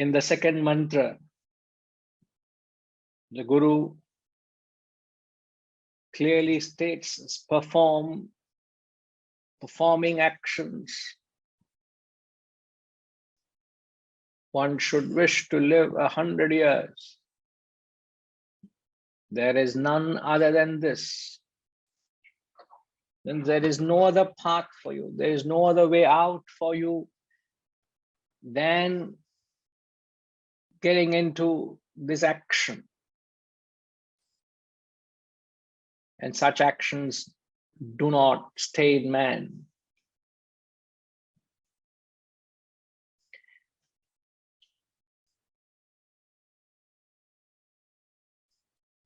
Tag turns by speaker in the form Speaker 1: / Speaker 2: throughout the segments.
Speaker 1: In the second mantra, the Guru clearly states performing actions. One should wish to live 100 years. There is none other than this. Then there is no other path for you. There is no other way out for you than getting into this action. And such actions do not stay in man.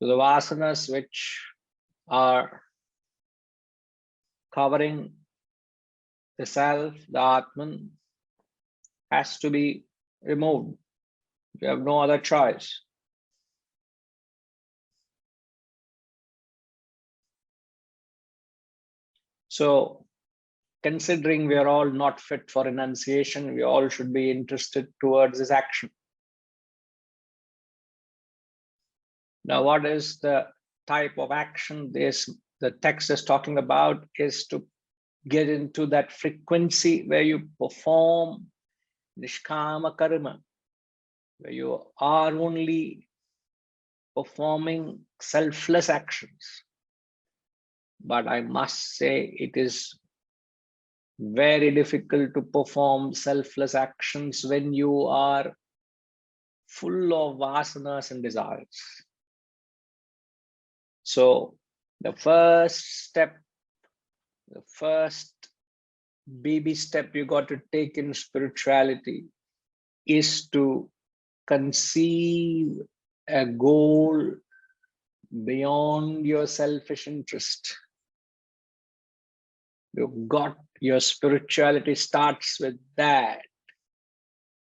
Speaker 1: So the vasanas which are covering the self, the Atman, has to be removed. You have no other choice. So, considering we are all not fit for renunciation, we all should be interested towards this action. Now, what is the type of action the text is talking about is to get into that frequency where you perform nishkama karma, where you are only performing selfless actions. But I must say it is very difficult to perform selfless actions when you are full of vasanas and desires. So the first step, the first baby step you got to take in spirituality is to conceive a goal beyond your selfish interest. Your spirituality starts with that.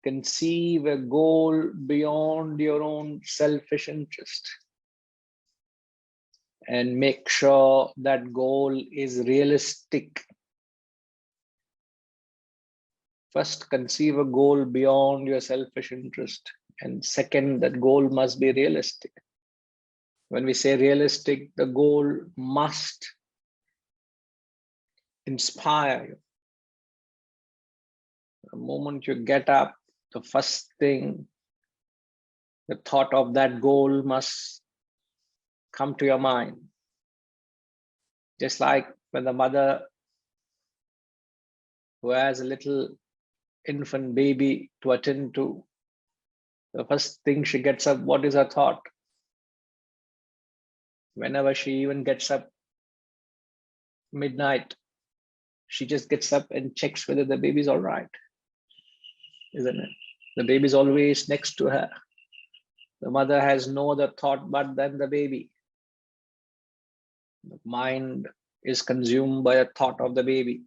Speaker 1: Conceive a goal beyond your own selfish interest. And make sure that goal is realistic. First, conceive a goal beyond your selfish interest. And second, that goal must be realistic. When we say realistic, the goal must inspire you. The moment you get up, the first thing, the thought of that goal must come to your mind. Just like when the mother who has a little infant baby to attend to, the first thing she gets up, what is her thought? Whenever she even gets up midnight, she just gets up and checks whether the baby's all right, isn't it? The baby's always next to her. The mother has no other thought but than the baby. The mind is consumed by a thought of the baby.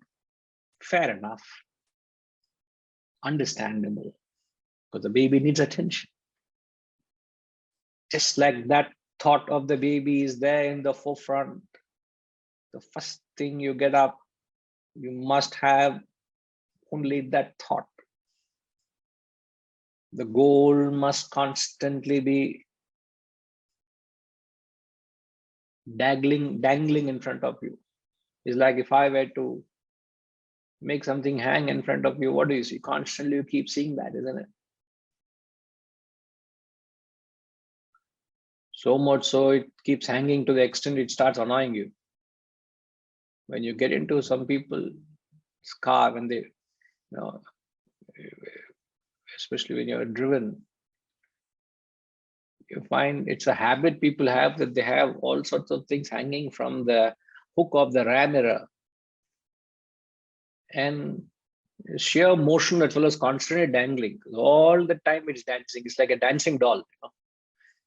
Speaker 1: Fair enough. Understandable. Because the baby needs attention. Just like that thought of the baby is there in the forefront. The first thing you get up, you must have only that thought. The goal must constantly be dangling in front of you. It's like if I were to make something hang in front of you, what do you see? Constantly you keep seeing that, isn't it? So much so it keeps hanging to the extent it starts annoying you. When you get into some people's car, when they, especially when you're driven, you find it's a habit people have that they have all sorts of things hanging from the hook of the rear mirror. And sheer motion as well as constantly dangling. All the time it's dancing. It's like a dancing doll.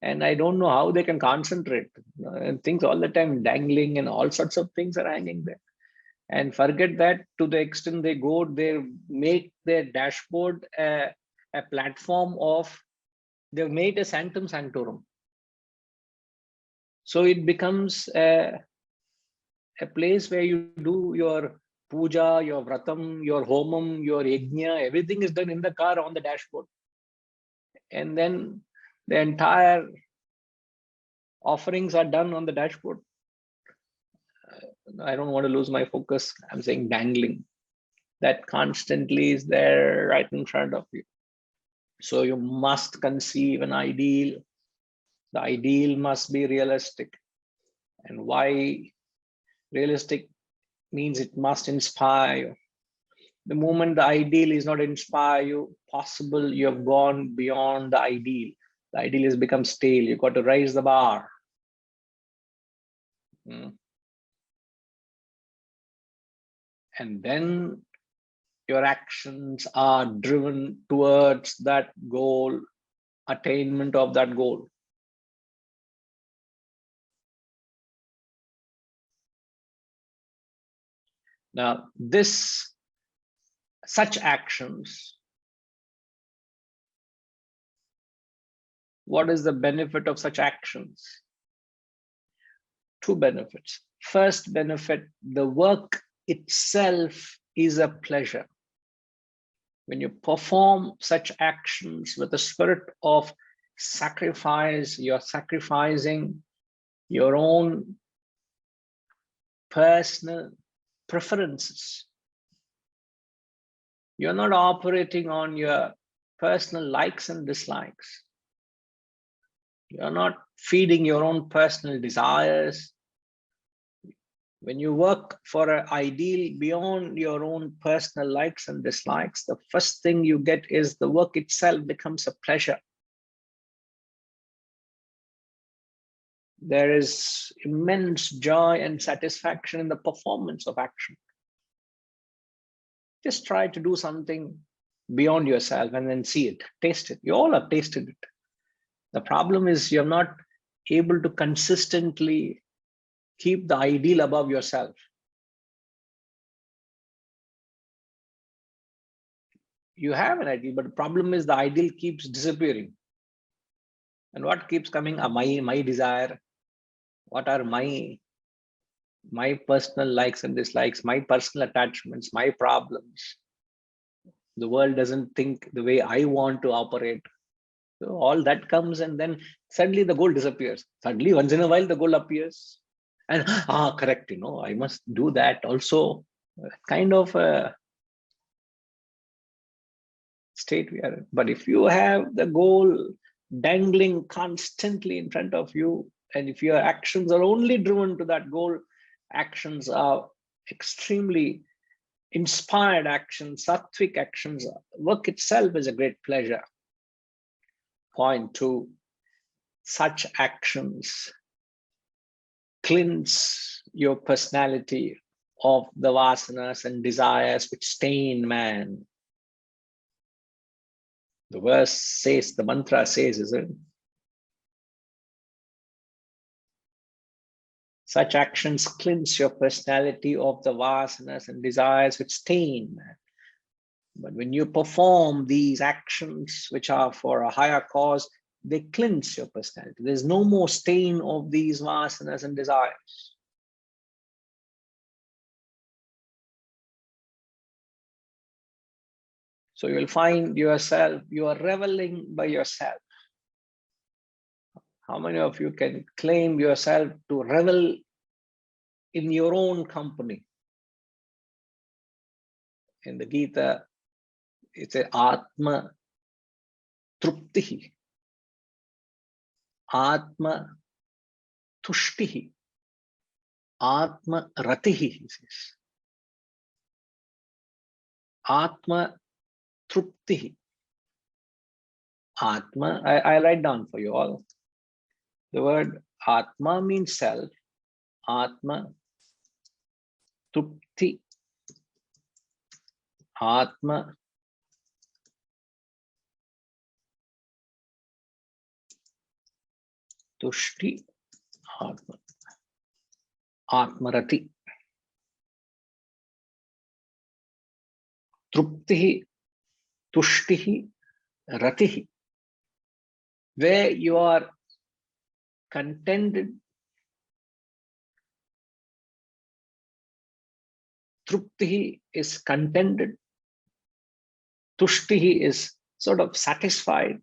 Speaker 1: And I don't know how they can concentrate. And things all the time dangling and all sorts of things are hanging there. And forget that, to the extent they go, they make their dashboard a platform of, they've made a sanctum sanctorum. So it becomes a place where you do your puja, your vratam, your homam, your yajna, everything is done in the car on the dashboard. and then the entire offerings are done on the dashboard. I don't want to lose my focus. I'm saying dangling. That constantly is there right in front of you. So you must conceive an ideal. The ideal must be realistic. And why realistic means it must inspire you. The moment the ideal is not inspire you, possible you have gone beyond the ideal. The ideal has become stale. You've got to raise the bar. And then your actions are driven towards that goal, attainment of that goal. Now, such actions, what is the benefit of such actions? Two benefits. First benefit, the work itself is a pleasure. When you perform such actions with a spirit of sacrifice, you're sacrificing your own personal preferences. You're not operating on your personal likes and dislikes. You're not feeding your own personal desires. When you work for an ideal beyond your own personal likes and dislikes, the first thing you get is the work itself becomes a pleasure. There is immense joy and satisfaction in the performance of action. Just try to do something beyond yourself and then see it, taste it. You all have tasted it. The problem is you're not able to consistently keep the ideal above yourself. You have an ideal, but the problem is the ideal keeps disappearing. And what keeps coming are my desire. What are my personal likes and dislikes, my personal attachments, my problems. The world doesn't think the way I want to operate. So all that comes, and then suddenly the goal disappears. Suddenly, once in a while, the goal appears. And correct, I must do that also. Kind of a state we are in. But if you have the goal dangling constantly in front of you, and if your actions are only driven to that goal, actions are extremely inspired actions, sattvic actions. Work itself is a great pleasure. Point two, such actions cleanse your personality of the vasanas and desires which stain man. The verse says, the mantra says, isn't it? Such actions cleanse your personality of the vasanas and desires which stain man. But when you perform these actions which are for a higher cause, they cleanse your personality. There's no more stain of these vasanas and desires. So you'll find yourself, you are reveling by yourself. How many of you can claim yourself to revel in your own company? In the Gita, it's a Atma Truptihi, Atma Tushtihi, Atma Ratihi, he says. Atma Truptihi. Atma, I write down for you all. The word Atma means self. Atma Trupti. Atma Tushti. Atma. Atmarati. Truptihi. Tushtihi. Ratihi. Where you are contented. Truptihi is contented. Tushtihi is sort of satisfied.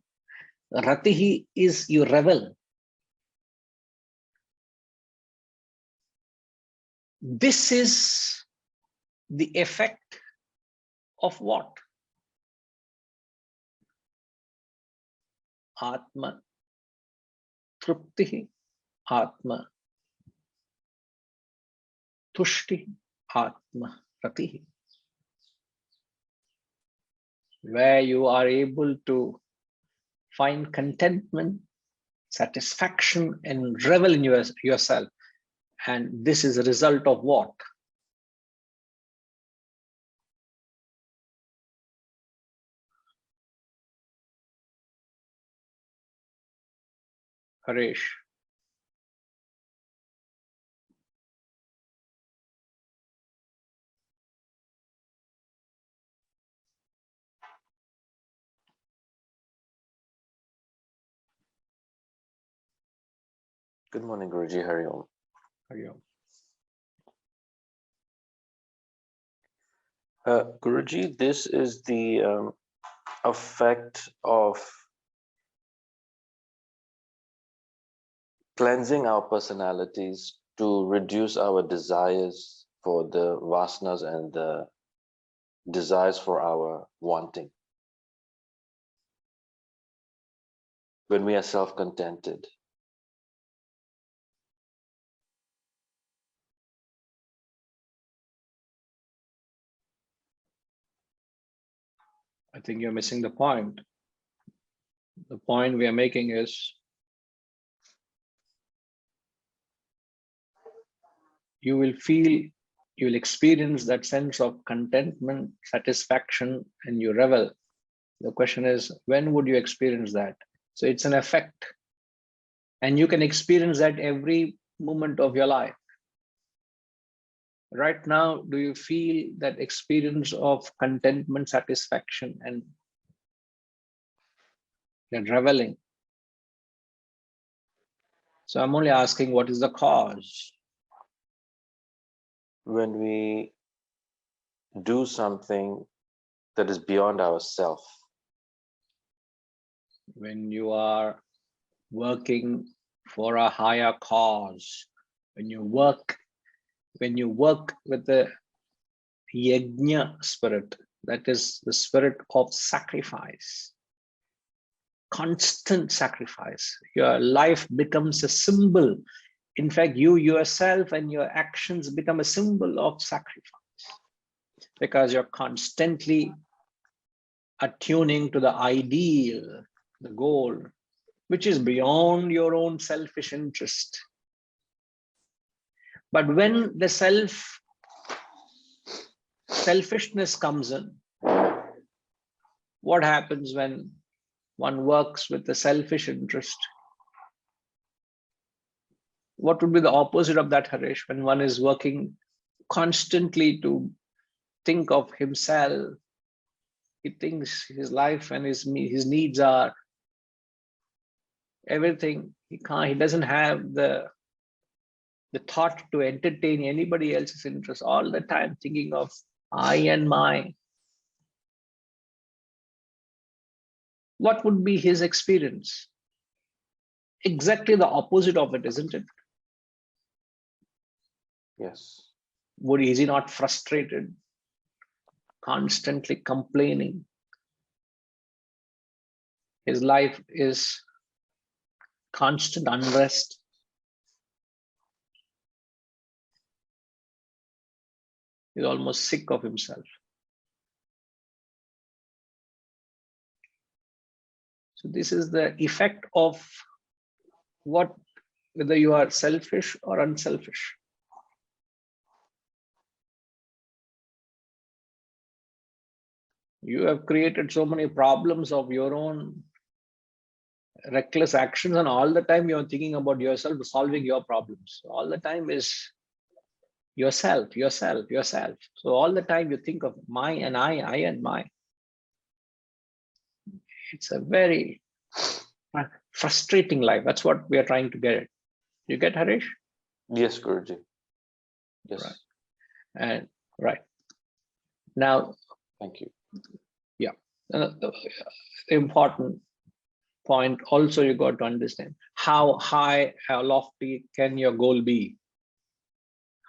Speaker 1: Ratihi is you revel. This is the effect of what? Atma trupti, Atma tushti, Atma ratihi. Where you are able to find contentment, satisfaction, and revel in yourself. And this is a result of what? Harish.
Speaker 2: Good morning, Guruji. Hari Om.
Speaker 1: Hari Om.
Speaker 2: Guruji, this is the effect of cleansing our personalities to reduce our desires for the vasanas and the desires for our wanting. When we are self-contented.
Speaker 1: I think you're missing the point. The point we are making is you will experience that sense of contentment, satisfaction, and you revel. The question is, when would you experience that? So it's an effect. And you can experience that every moment of your life. Right now, do you feel that experience of contentment, satisfaction, and reveling? So I'm only asking, what is the cause?
Speaker 2: When we do something that is beyond ourself.
Speaker 1: When you are working for a higher cause, when you work with the yajna spirit, that is the spirit of sacrifice, constant sacrifice, your life becomes a symbol. In fact, you yourself and your actions become a symbol of sacrifice because you're constantly attuning to the ideal, the goal, which is beyond your own selfish interest. But when the selfishness comes in, what happens when one works with the selfish interest? What would be the opposite of that, Harish, when one is working constantly to think of himself? He thinks his life and his needs are everything. He doesn't have the thought to entertain anybody else's interest, all the time thinking of I and my. What would be his experience? Exactly the opposite of it, isn't it?
Speaker 2: Yes.
Speaker 1: Is he not frustrated, constantly complaining? His life is constant unrest. He's almost sick of himself. So this is the effect of whether you are selfish or unselfish. You have created so many problems of your own reckless actions, and all the time you're thinking about yourself, solving your problems. All the time is yourself. So all the time you think of my and I and my. It's a very frustrating life. That's what we are trying to get at. You get, Harish?
Speaker 2: Yes, Guruji. Yes.
Speaker 1: Right. And right now,
Speaker 2: thank you.
Speaker 1: Yeah, important. point also you got to understand. How high or lofty can your goal be?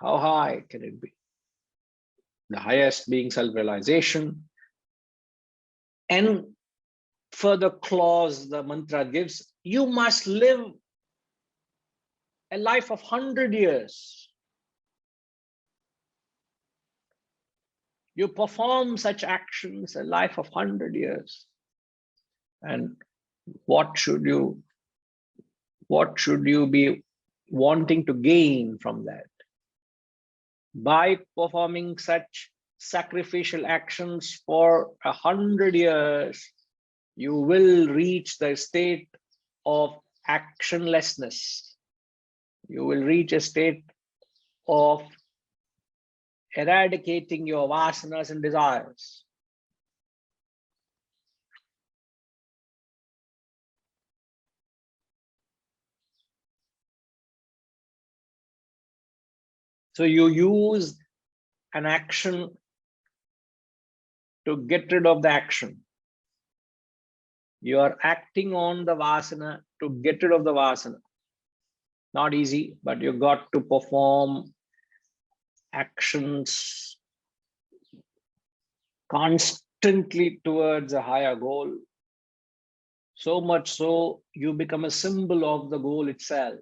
Speaker 1: How high can it be? The highest being self-realization. And further clause the mantra gives, you must live a life of 100 years. You perform such actions, a life of 100 years. And what should you be wanting to gain from that? By performing such sacrificial actions for 100 years, you will reach the state of actionlessness. You will reach a state of eradicating your vasanas and desires. So you use an action to get rid of the action. You are acting on the vasana to get rid of the vasana. Not easy, but you got to perform actions constantly towards a higher goal. So much so, you become a symbol of the goal itself.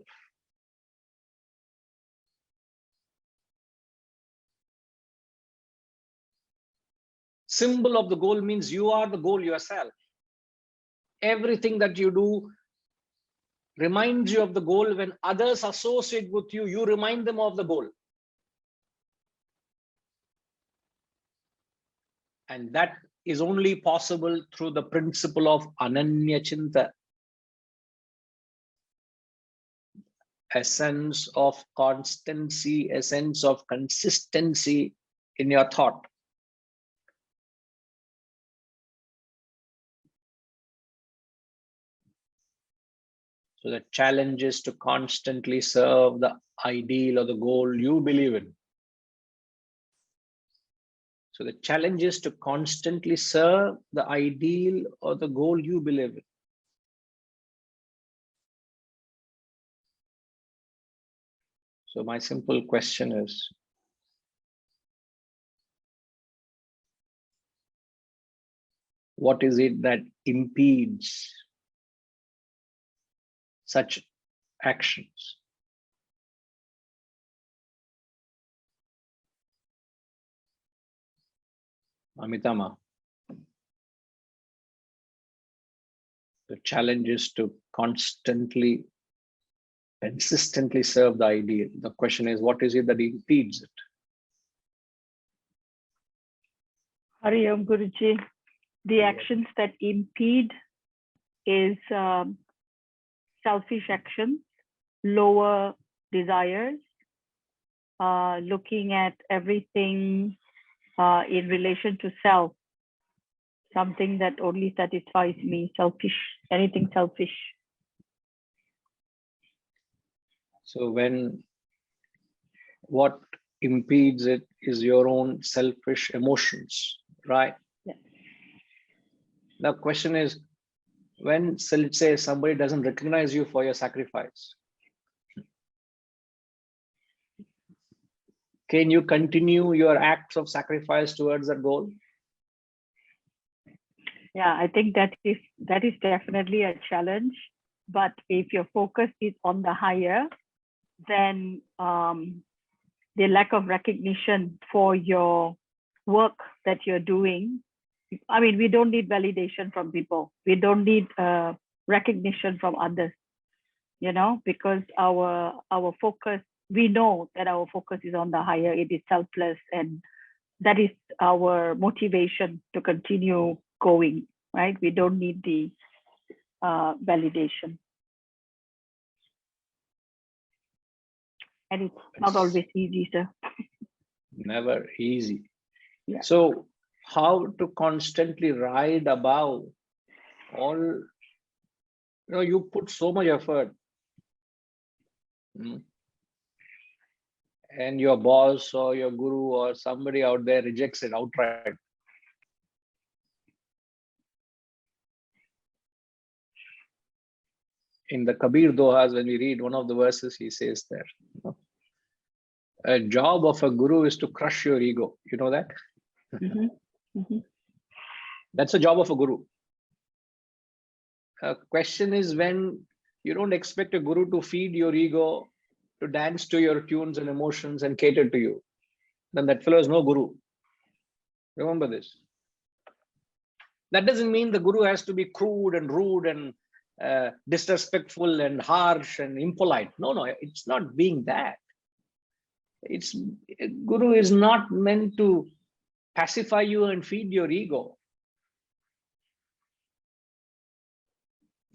Speaker 1: Symbol of the goal means you are the goal yourself. Everything that you do reminds you of the goal. When others associate with you, you remind them of the goal. And that is only possible through the principle of Ananya Chinta, a sense of constancy, a sense of consistency in your thought. So the challenge is to constantly serve the ideal or the goal you believe in. So the challenge is to constantly serve the ideal or the goal you believe in. So my simple question is, what is it that impedes such actions? Amitama. The challenge is to constantly, consistently serve the ideal. The question is, what is it that impedes it?
Speaker 3: Hari Om Guruji. The actions that impede is selfish actions, lower desires, looking at everything in relation to self, something that only satisfies me, selfish, anything selfish.
Speaker 1: So what impedes it is your own selfish emotions, right?
Speaker 3: Yeah.
Speaker 1: The question is, when, so let's say somebody doesn't recognize you for your sacrifice, can you continue your acts of sacrifice towards that goal?
Speaker 3: Yeah, I think that is definitely a challenge. But if your focus is on the higher, then the lack of recognition for your work that you're doing. I mean, we don't need validation from people. We don't need recognition from others, you know, because our focus, we know that our focus is on the higher, it is selfless, and that is our motivation to continue going, right? We don't need the validation. And it's not always easy, sir.
Speaker 1: Never easy.
Speaker 3: Yeah.
Speaker 1: So how to constantly ride above all, you put so much effort. And your boss or your guru or somebody out there rejects it outright. In the Kabir Dohas, when we read one of the verses, he says there, a job of a guru is to crush your ego. You know that? That's the job of a guru. Question is, when you don't expect a guru to feed your ego, to dance to your tunes and emotions and cater to you, then that fellow is no guru. Remember this. That doesn't mean the guru has to be crude and rude and disrespectful and harsh and impolite. No, it's not being that. Guru is not meant to pacify you and feed your ego.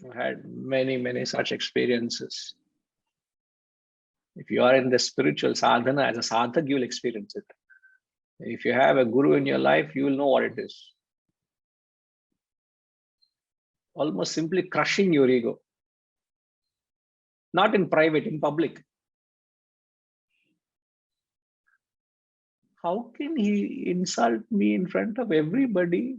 Speaker 1: I've had many such experiences. If you are in the spiritual sadhana as a sadhak, you will experience it. If you have a guru in your life, you will know what it is. Almost simply crushing your ego. Not in private, in public. How can he insult me in front of everybody?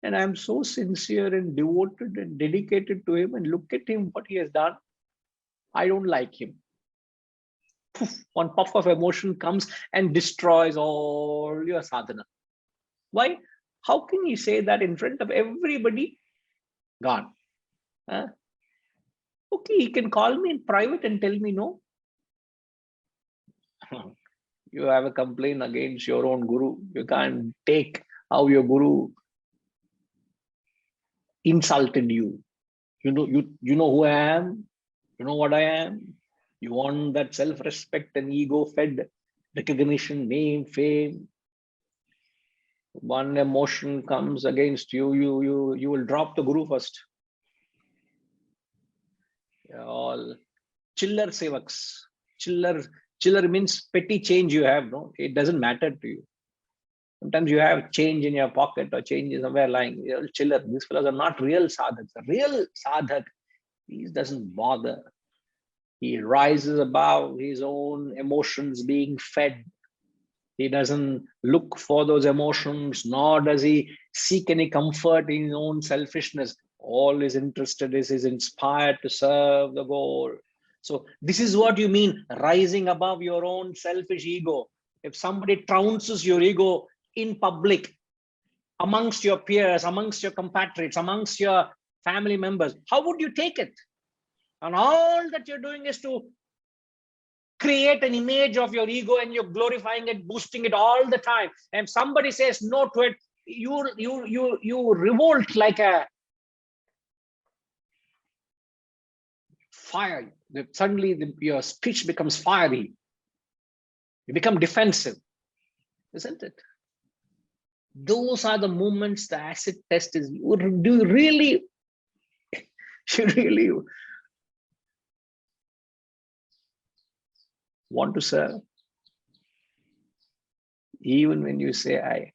Speaker 1: And I'm so sincere and devoted and dedicated to him, and look at him, what he has done. I don't like him. Poof, one puff of emotion comes and destroys all your sadhana. Why? How can he say that in front of everybody? Gone. Huh? Okay, he can call me in private and tell me no. You have a complaint against your own guru. You can't take how your guru insulted you. You know who I am. You know what I am. You want that self-respect and ego-fed recognition, name, fame. One emotion comes against you, you will drop the guru first. You're all chiller sevaks. Chiller means petty change you have, no? It doesn't matter to you. Sometimes you have change in your pocket or change is somewhere lying. You're chiller. These fellows are not real sadhaks. A real sadhak, he doesn't bother. He rises above his own emotions being fed. He doesn't look for those emotions, nor does he seek any comfort in his own selfishness. All he's interested is he's inspired to serve the goal. So this is what you mean, rising above your own selfish ego. If somebody trounces your ego in public, amongst your peers, amongst your compatriots, amongst your family members, how would you take it? And all that you're doing is to create an image of your ego, and you're glorifying it, boosting it all the time. And somebody says no to it, you revolt like a fire. Suddenly your speech becomes fiery. You become defensive, isn't it? Those are the moments the acid test is. Do you really, you really want to serve? Even when you say, I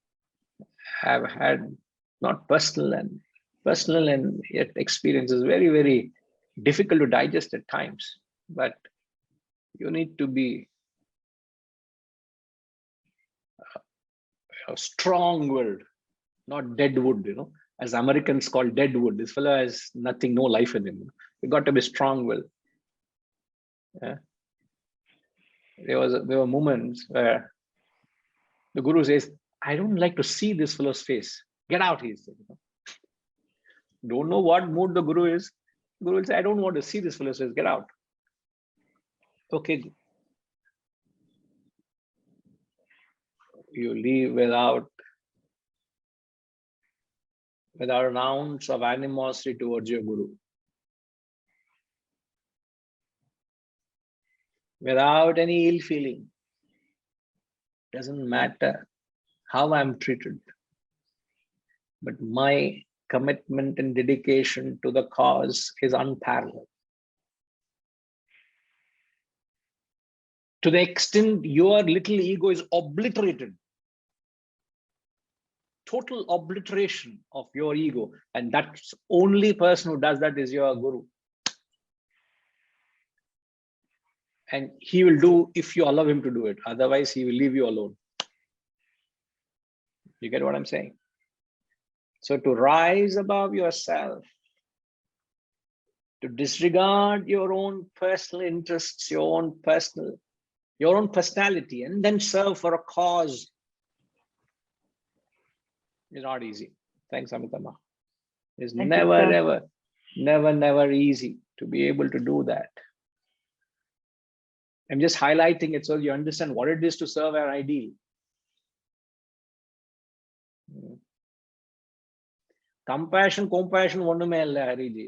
Speaker 1: have had not personal and yet experiences, very difficult to digest at times, but you need to be strong-willed, not dead wood, as Americans call dead wood. This fellow has nothing, no life in him. You got to be strong-willed. Yeah. There were moments where the guru says, I don't like to see this fellow's face. Get out, he said. Don't know what mood the guru is. The guru will say, I don't want to see this fellow's face. Get out. Okay. You leave without an ounce of animosity towards your guru. Without any ill feeling. Doesn't matter how I'm treated, but my commitment and dedication to the cause is unparalleled. To the extent your little ego is obliterated, total obliteration of your ego, and that's only person who does that is your guru. And he will do if you allow him to do it. Otherwise, he will leave you alone. You get what I'm saying? So to rise above yourself, to disregard your own personal interests, your own personality, and then serve for a cause is not easy. Thanks, Amitama. It's
Speaker 3: Thank you,
Speaker 1: never,
Speaker 3: sir.
Speaker 1: ever, never, never easy to be able to do that. I'm just highlighting it so you understand what it is to serve our ideal. Compassion, compassion, ஒண்ணுமே இல்ல ஹரிஜி.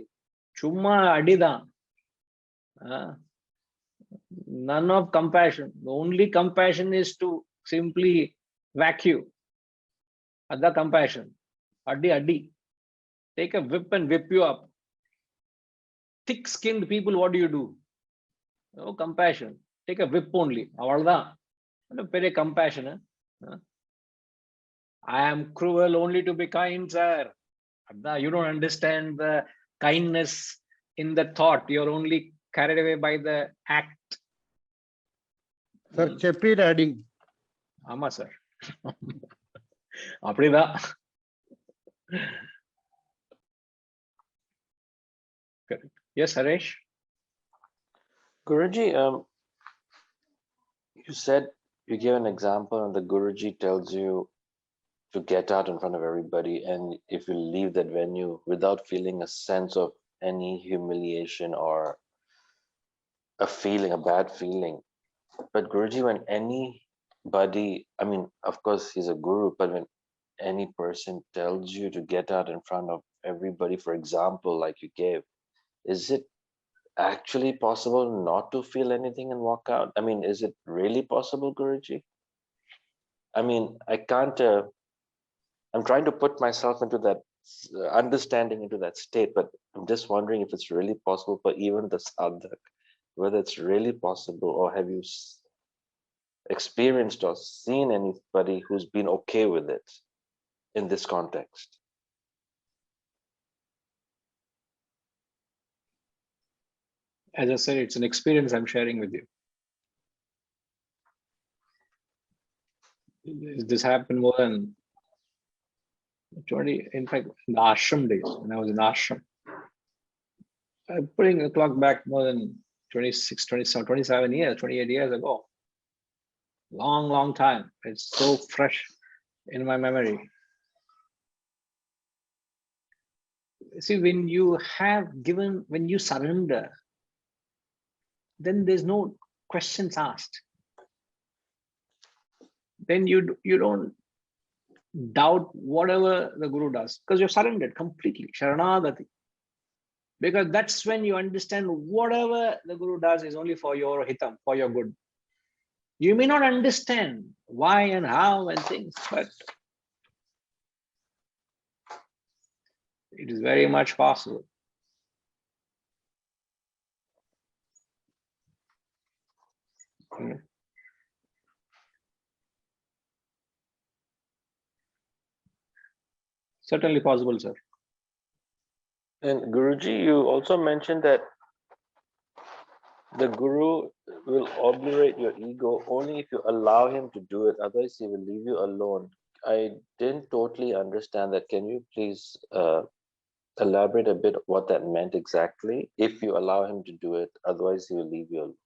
Speaker 1: சும்மா அடிதான். None of compassion. The only compassion is to simply vacuum. That's compassion. Addi, addi. Take a whip and whip you up. Thick-skinned people, what do? No compassion. Take a whip only. Avalda. Very compassion. I am cruel only to be kind, sir. You don't understand the kindness in the thought. You're only carried away by the act.
Speaker 4: Sir, Chepi adding.
Speaker 1: Ama, sir. Aprida. Yes, Harish.
Speaker 2: Guruji, you said, you gave an example and the Guruji tells you to get out in front of everybody, and if you leave that venue without feeling a sense of any humiliation or a feeling, a bad feeling. But Guruji, when anybody, I mean, of course he's a guru, but when any person tells you to get out in front of everybody, for example, like you gave, is it actually possible not to feel anything and walk out? I mean, is it really possible, Guruji? I mean, I can't, I'm trying to put myself into that understanding, into that state, but I'm just wondering if it's really possible for even the sadhak, whether it's really possible, or have you experienced or seen anybody who's been okay with it in this context?
Speaker 1: As I said, it's an experience I'm sharing with you. This happened more than 20, in fact, in the ashram days, when I was in ashram. I'm putting the clock back more than 26, 27, 27 years, 28 years ago. Long, long time. It's so fresh in my memory. See, when you when you surrender, then there's no questions asked. Then you don't doubt whatever the Guru does, because you're surrendered completely, Sharanagati. Because that's when you understand whatever the Guru does is only for your hitam, for your good. You may not understand why and how and things, but it is very much possible. Certainly possible, sir.
Speaker 2: And Guruji, you also mentioned that the Guru will obliterate your ego only if you allow him to do it, otherwise he will leave you alone. I didn't totally understand that. Can you please elaborate a bit what that meant exactly? If you allow him to do it, otherwise he will leave you alone.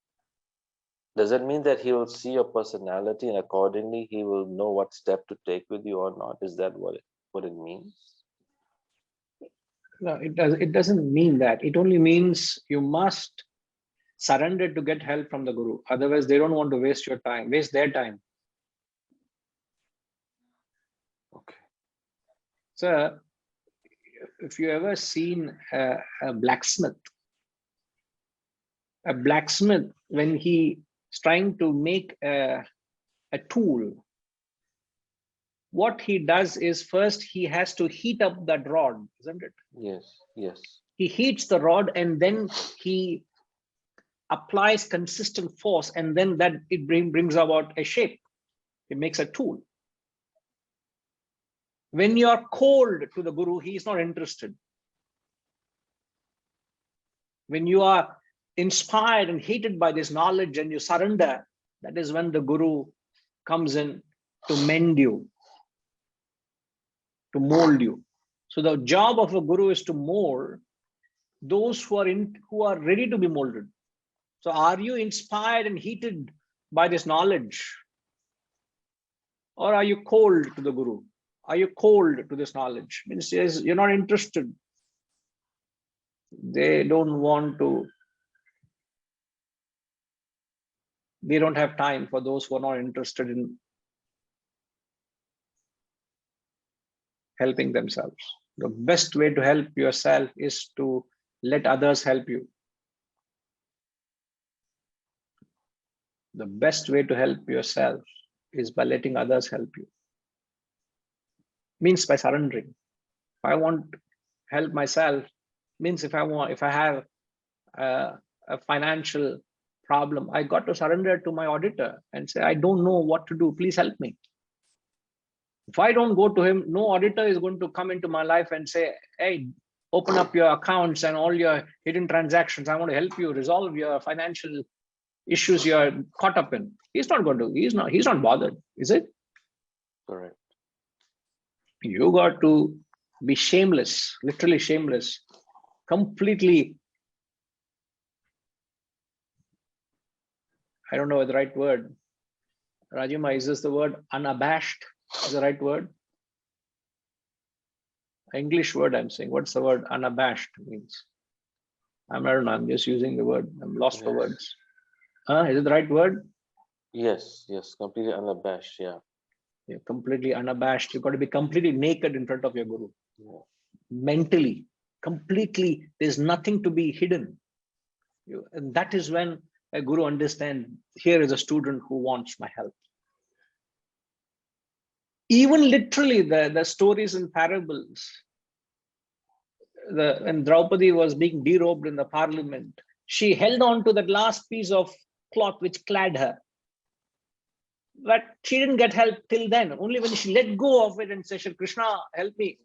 Speaker 2: Does that mean that he will see your personality and accordingly he will know what step to take with you or not? Is that what it means?
Speaker 1: No, it doesn't mean that. It only means you must surrender to get help from the Guru. Otherwise, they don't want to waste your time, waste their time.
Speaker 2: Okay.
Speaker 1: Sir, if you ever seen a blacksmith, when he's trying to make a tool, what he does is first he has to heat up that rod, isn't it?
Speaker 2: Yes, yes.
Speaker 1: He heats the rod and then he applies consistent force, and then that it brings about a shape. It makes a tool. When you are cold to the Guru, he is not interested. When you are inspired and heated by this knowledge and you surrender, that is when the Guru comes in to mend you, to mold you. So the job of a Guru is to mold, those who are ready to be molded. So are you inspired and heated by this knowledge? Or are you cold to the Guru? Are you cold to this knowledge? Means you're not interested. They don't want to. They don't have time for those who are not interested in helping themselves. The best way to help yourself is to let others help you. The best way to help yourself is by letting others help you. Means by surrendering. If I want to help myself, means if I have a financial problem, I got to surrender to my auditor and say, I don't know what to do, please help me. If I don't go to him, no auditor is going to come into my life and say, hey, open up your accounts and all your hidden transactions. I want to help you resolve your financial issues you're caught up in. He's not going to, he's not bothered, is it?
Speaker 2: Correct.
Speaker 1: You got to be shameless, literally shameless, completely, I don't know the right word. Rajima, is this the word unabashed? Is the right word? English word I'm saying. What's the word unabashed means? I don't know, I'm just using the word. I'm lost for words. Is it the right word?
Speaker 2: Yes, completely unabashed, yeah.
Speaker 1: You're completely unabashed. You've got to be completely naked in front of your Guru.
Speaker 2: Yeah.
Speaker 1: Mentally, completely, there's nothing to be hidden. And that is when a Guru understands, here is a student who wants my help. Even literally, the stories and parables, when Draupadi was being derobed in the parliament, she held on to that last piece of cloth which clad her. But she didn't get help till then. Only when she let go of it and said, Krishna, help me,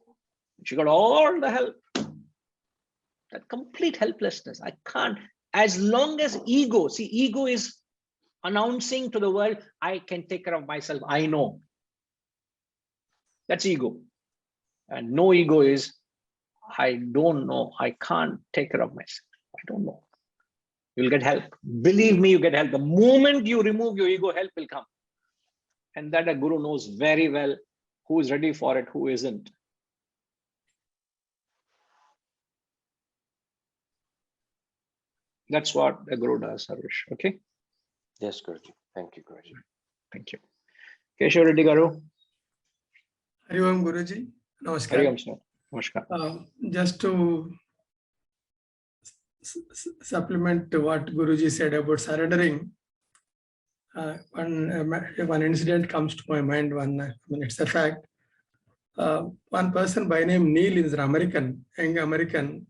Speaker 1: she got all the help. That complete helplessness. I can't, as long as ego, see, ego is announcing to the world, I can take care of myself, I know. That's ego. And no ego is, I don't know, I can't take care of myself, I don't know. You'll get help. Believe me, you get help. The moment you remove your ego, help will come. And that a Guru knows very well who is ready for it, who isn't. That's what a Guru does, Harish. Okay?
Speaker 2: Yes, Guruji. Thank you, Guruji.
Speaker 1: Thank you. Keshav Reddy Garu.
Speaker 4: Hari Om Guruji. Namaskar.
Speaker 1: Hari Om, sir. Namaskar.
Speaker 4: Just to supplement to what Guruji said about surrendering, one incident comes to my mind. It's a fact. One person by name Neil is an American, young American,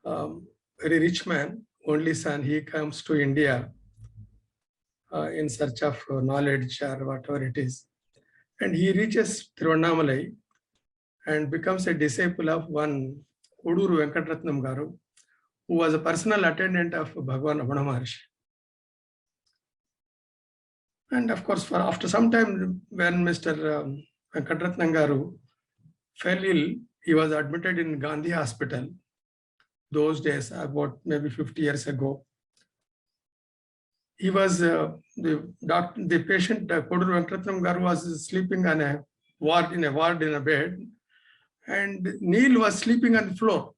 Speaker 4: very rich man, only son. He comes to India in search of knowledge or whatever it is. And he reaches Tiruvannamalai and becomes a disciple of one Koduru Venkatratnam Garu, who was a personal attendant of Bhagavan Ramana Maharshi. And of course, after some time, when Mr. Venkatratnam Garu fell ill, he was admitted in Gandhi Hospital. Those days, about maybe 50 years ago. He was, the patient, Koduru Venkatratnam Garu was sleeping on a ward in a bed, and Neil was sleeping on the floor.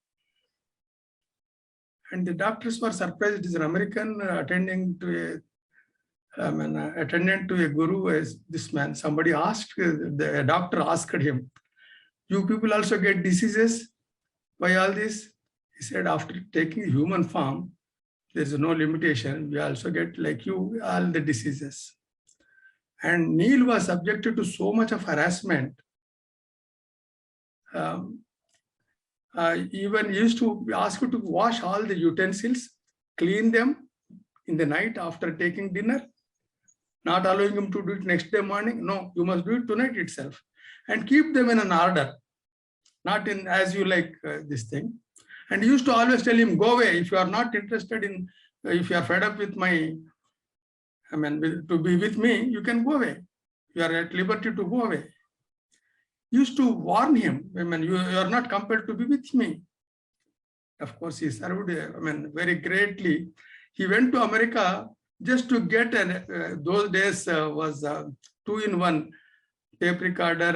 Speaker 4: And the doctors were surprised. He's an American attending to attendant to a guru as this man. Somebody asked, the doctor asked him, you people also get diseases? Why all this? He said, after taking human form, there is no limitation. We also get, like you, all the diseases. And Neil was subjected to so much of harassment. Even used to ask you to wash all the utensils, clean them in the night after taking dinner, not allowing him to do it next day morning. No, you must do it tonight itself, and keep them in an order, not in as you like this thing. And he used to always tell him, go away if you are not interested in, if you are fed up with my, to be with me, you can go away. You are at liberty to go away. Used to warn him, you are not compelled to be with me. Of course, he served, very greatly. He went to America just to get those days was 2-in-1 tape recorder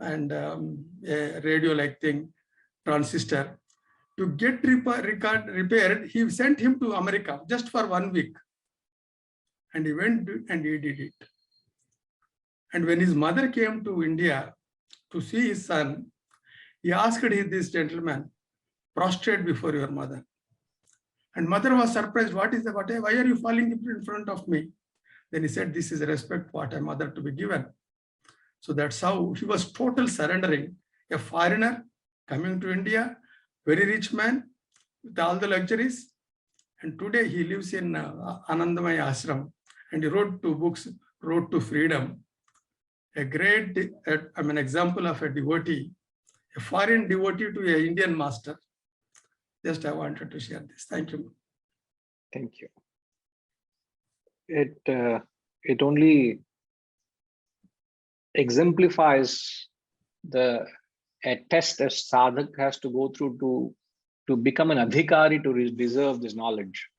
Speaker 4: and a radio-like thing, transistor. To get repaired, he sent him to America just for 1 week. And he went and he did it. And when his mother came to India to see his son, he asked this gentleman, prostrate before your mother. And mother was surprised, why are you falling in front of me? Then he said, this is respect what a mother to be given. So that's how he was total surrendering. A foreigner coming to India, very rich man with all the luxuries. And today he lives in Anandamaya Ashram and he wrote 2 books, Road to Freedom. A great example of a devotee, a foreign devotee to an Indian master. Just I wanted to share this. Thank you.
Speaker 1: Thank you. It only exemplifies a test a sadhak has to go through to become an adhikari to deserve this knowledge.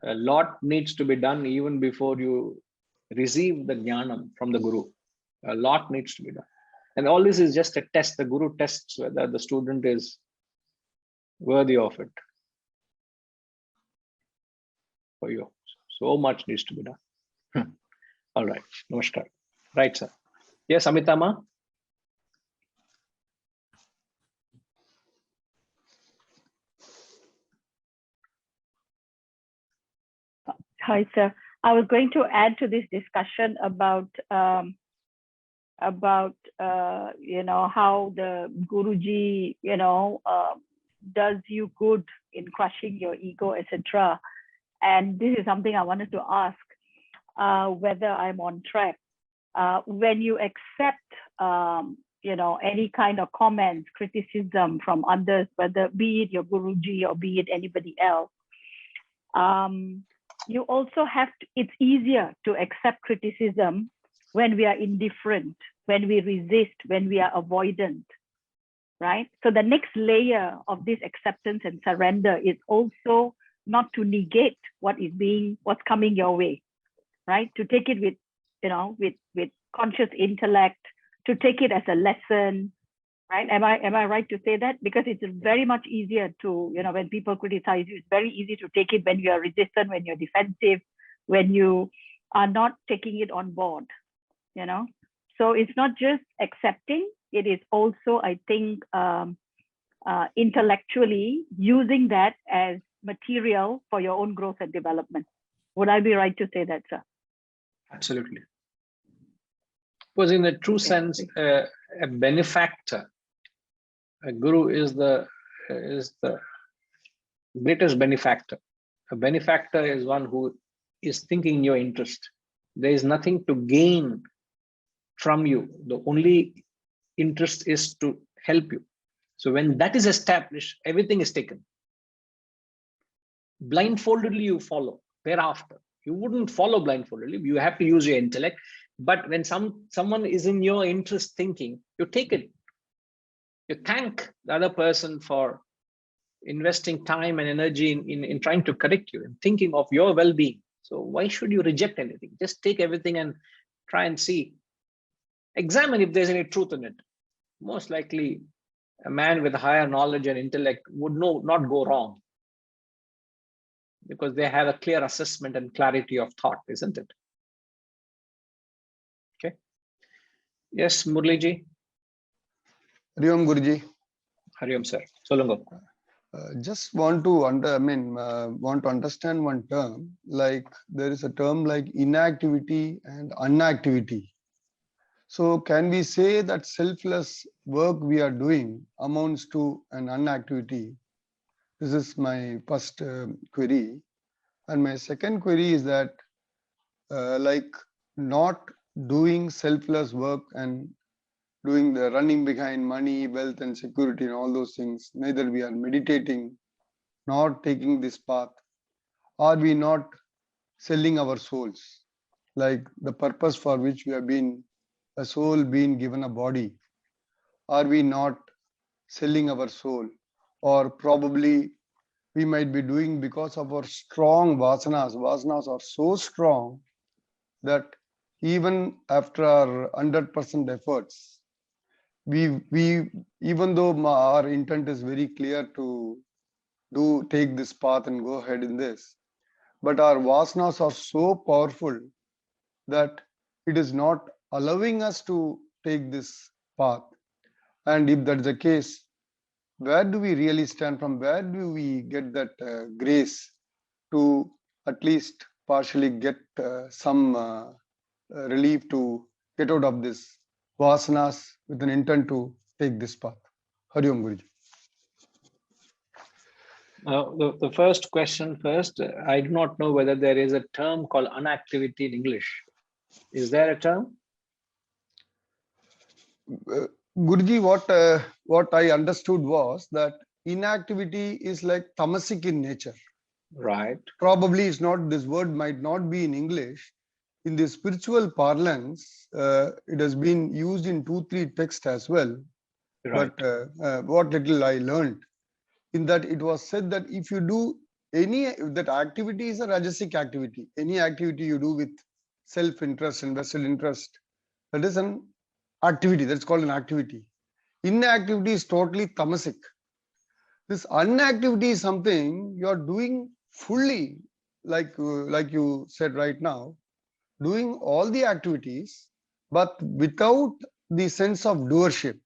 Speaker 1: A lot needs to be done even before you receive the jnanam from the guru. A lot needs to be done. And all this is just a test. The guru tests whether the student is worthy of it for you. So much needs to be done. All right. Namaskar. Right, sir. Yes, Amitama.
Speaker 3: Hi, sir. I was going to add to this discussion about how the Guruji, does you good in crushing your ego, etc. And this is something I wanted to ask whether I'm on track. When you accept, any kind of comments, criticism from others, whether be it your Guruji or be it anybody else, you also have to, it's easier to accept criticism when we are indifferent, when we resist, when we are avoidant, right? So the next layer of this acceptance and surrender is also not to negate what's coming your way, right? To take it with, with conscious intellect, to take it as a lesson, right? Am I right to say that? Because it's very much easier to, when people criticize you, it's very easy to take it when you are resistant, when you're defensive, when you are not taking it on board, So it's not just accepting, it is also, I think, intellectually using that as material for your own growth and development. Would I be right to say that, sir?
Speaker 1: Absolutely. Because in the true sense, a benefactor, a guru is the greatest benefactor. A benefactor is one who is thinking in your interest. There is nothing to gain from you. The only interest is to help you. So when that is established, everything is taken. Blindfoldedly you follow thereafter. You wouldn't follow blindfoldedly. You have to use your intellect. But when someone is in your interest thinking, you take it. You thank the other person for investing time and energy in trying to correct you and thinking of your well-being. So why should you reject anything? Just take everything and try and see. Examine if there's any truth in it. Most likely, a man with higher knowledge and intellect would not go wrong, because they have a clear assessment and clarity of thought, isn't it? Okay. Yes, Murliji.
Speaker 5: Hariom Guruji.
Speaker 1: Hariom, sir. Solungo.
Speaker 5: Just want to understand one term. Like there is a term like inactivity and inactivity. So can we say that selfless work we are doing amounts to an inactivity? This is my first query. And my second query is that like not doing selfless work and doing the running behind money, wealth and security and all those things, neither we are meditating, not taking this path, are we not selling our souls? Like the purpose for which we have been, a soul being given a body. are we not selling our soul? Or probably we might be doing because of our strong vasanas. Vasanas are so strong that even after our 100% efforts, we even though our intent is very clear to take this path and go ahead in this, but our vasanas are so powerful that it is not allowing us to take this path. And if that's the case, where do we really stand from? Where do we get that grace to at least partially get some relief to get out of this vasanas with an intent to take this path? Hari Om Guruji.
Speaker 1: The first question first, I do not know whether there is a term called unactivity in English. Is there a term?
Speaker 5: Guruji, what I understood was that inactivity is like tamasic in nature.
Speaker 1: Right.
Speaker 5: Probably it's not, this word might not be in English. In the spiritual parlance, it has been used in 2-3 texts as well.
Speaker 1: Right.
Speaker 5: But what little I learned, in that it was said that if you do that activity is a rajasic activity, any activity you do with self-interest and vested interest, that is an activity, that's called an activity. Inactivity is totally tamasic. This unactivity is something you are doing fully, like you said right now, doing all the activities, but without the sense of doership,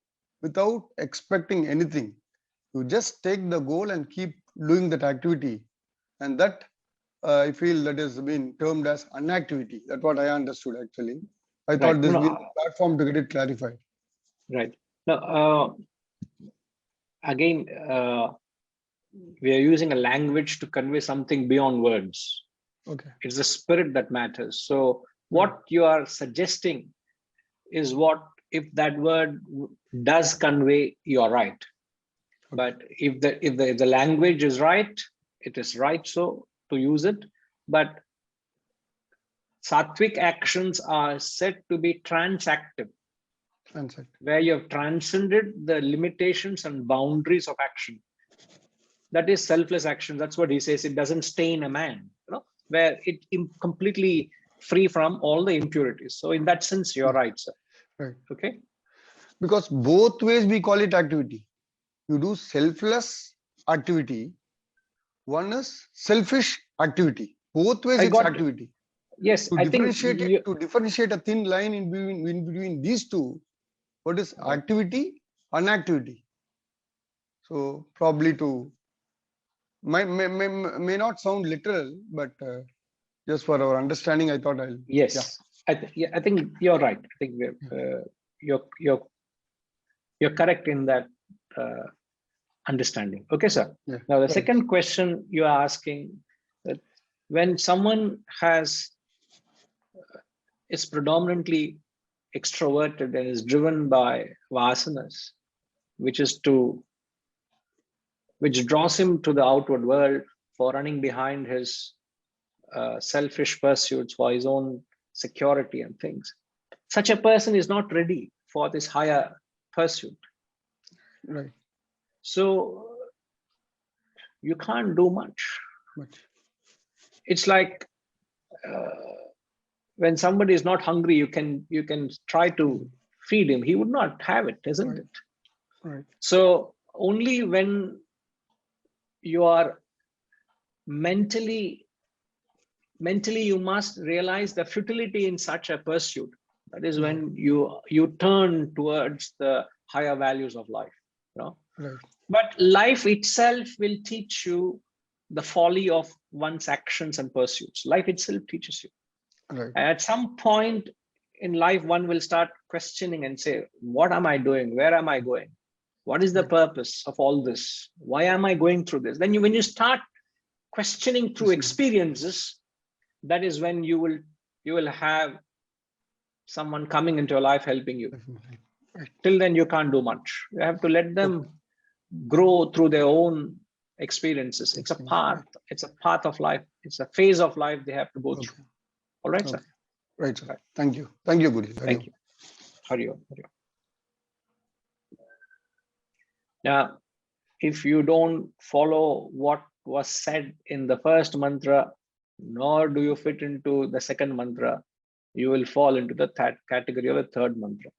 Speaker 5: without expecting anything. You just take the goal and keep doing that activity. And that I feel that is being termed as unactivity. That's what I understood actually. I thought this would be the platform to get it clarified.
Speaker 1: Right. Now, again, we are using a language to convey something beyond words.
Speaker 5: Okay.
Speaker 1: It's the spirit that matters. So what you are suggesting is what, if that word does convey, you're right. But if the language is right, it is right so to use it. But sattvic actions are said to be transactive, where you have transcended the limitations and boundaries of action. That is selfless action. That's what he says. It doesn't stain a man, where it completely free from all the impurities. So in that sense, you're right, sir.
Speaker 5: Right.
Speaker 1: Okay.
Speaker 5: Because both ways we call it activity. You do selfless activity. One is selfish activity. Both ways it's activity.
Speaker 1: Yes,
Speaker 5: to differentiate a thin line in between these two, what is activity, unactivity? So probably to may not sound literal, but just for our understanding, I thought I'll.
Speaker 1: Yes, yeah. I think you're right. I think you're correct in that understanding. Okay, sir.
Speaker 5: Yeah.
Speaker 1: Now the second question you are asking, that when someone is predominantly extroverted and is driven by vasanas, which draws him to the outward world for running behind his selfish pursuits for his own security and things. Such a person is not ready for this higher pursuit.
Speaker 5: Right.
Speaker 1: So you can't do much. It's like when somebody is not hungry, you can try to feed him. He would not have it, isn't it?
Speaker 5: Right.
Speaker 1: So only when you are mentally you must realize the futility in such a pursuit. That is when you turn towards the higher values of life.
Speaker 5: Right.
Speaker 1: But life itself will teach you the folly of one's actions and pursuits. Life itself teaches you.
Speaker 5: Right.
Speaker 1: At some point in life, one will start questioning and say, what am I doing? Where am I going? What is the purpose of all this? Why am I going through this? Then when you start questioning through experiences, that is when you will have someone coming into your life helping you. Till then, you can't do much. You have to let them grow through their own experiences. It's a path. It's a path of life. It's a phase of life they have to go through. All right, sir.
Speaker 5: Right, sir. Thank you. Thank you, Guru.
Speaker 1: Thank you. Hari Om. Now, if you don't follow what was said in the first mantra, nor do you fit into the second mantra, you will fall into the category of the third mantra.